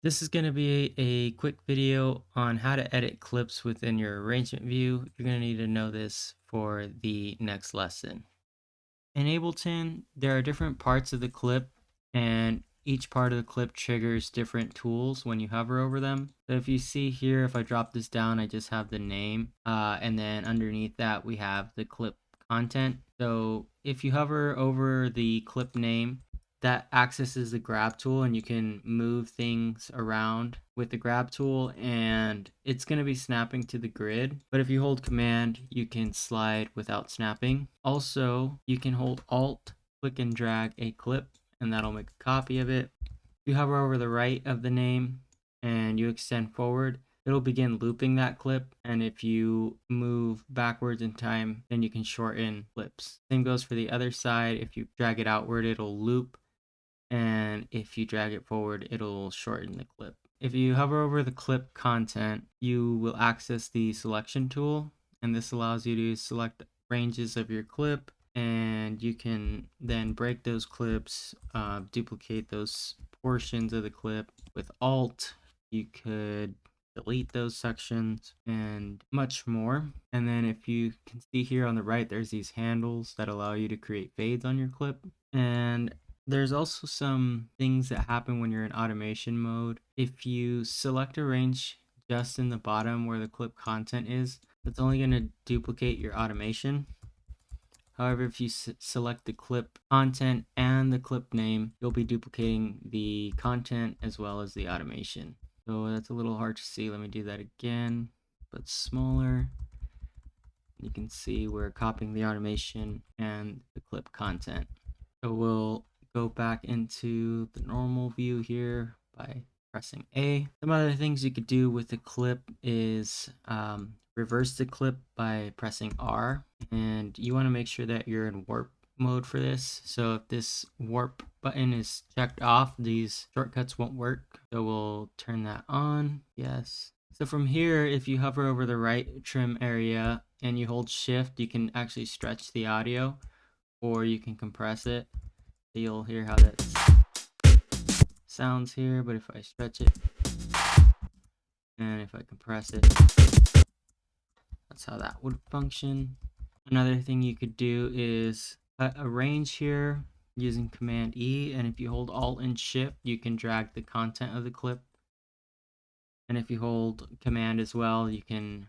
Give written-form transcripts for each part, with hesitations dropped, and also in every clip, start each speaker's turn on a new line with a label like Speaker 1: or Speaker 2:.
Speaker 1: This is going to be a quick video on how to edit clips within your arrangement view. You're going to need to know this for the next lesson. In Ableton, there are different parts of the clip, and each part of the clip triggers different tools when you hover over them. So if you see here, if I drop this down, I just have the name, and then underneath that we have the clip content. So if you hover over the clip name, that accesses the grab tool, and you can move things around with the grab tool, and it's going to be snapping to the grid. But if you hold command, you can slide without snapping. Also, you can hold alt, click and drag a clip, and that'll make a copy of it. If you hover over the right of the name and you extend forward, it'll begin looping that clip, and if you move backwards in time, then you can shorten clips. Same goes for the other side. If you drag it outward, it'll loop, and if you drag it forward, it'll shorten the clip. If you hover over the clip content, you will access the selection tool, and this allows you to select ranges of your clip, and you can then break those clips, duplicate those portions of the clip. With alt, you could delete those sections and much more. And then if you can see here on the right, there's these handles that allow you to create fades on your clip. And there's also some things that happen when you're in automation mode. If you select a range just in the bottom where the clip content is, that's only going to duplicate your automation. However, if you select the clip content and the clip name, you'll be duplicating the content as well as the automation. So that's a little hard to see. Let me do that again, but smaller. You can see we're copying the automation and the clip content. So we'll go back into the normal view here by pressing A. Some other things you could do with the clip is reverse the clip by pressing R, and you want to make sure that you're in warp mode for this. So if this warp button is checked off, these shortcuts won't work. So we'll turn that on. Yes. So from here, if you hover over the right trim area and you hold shift, you can actually stretch the audio, or you can compress it. You'll hear how that sounds here, but if I stretch it and if I compress it, that's how that would function. Another thing you could do is cut a range here using Command E, and if you hold Alt and Shift, you can drag the content of the clip. And if you hold Command as well, you can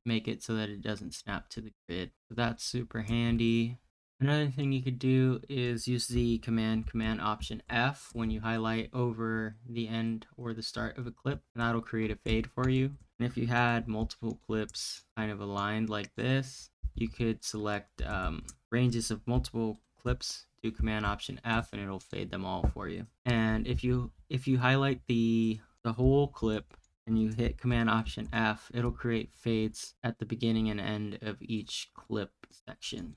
Speaker 1: make it so that it doesn't snap to the grid. So that's super handy. Another thing you could do is use the command option F when you highlight over the end or the start of a clip, and that'll create a fade for you. And if you had multiple clips kind of aligned like this, you could select ranges of multiple clips, do command option F, and it'll fade them all for you. And if you highlight the whole clip and you hit command option F, it'll create fades at the beginning and end of each clip section.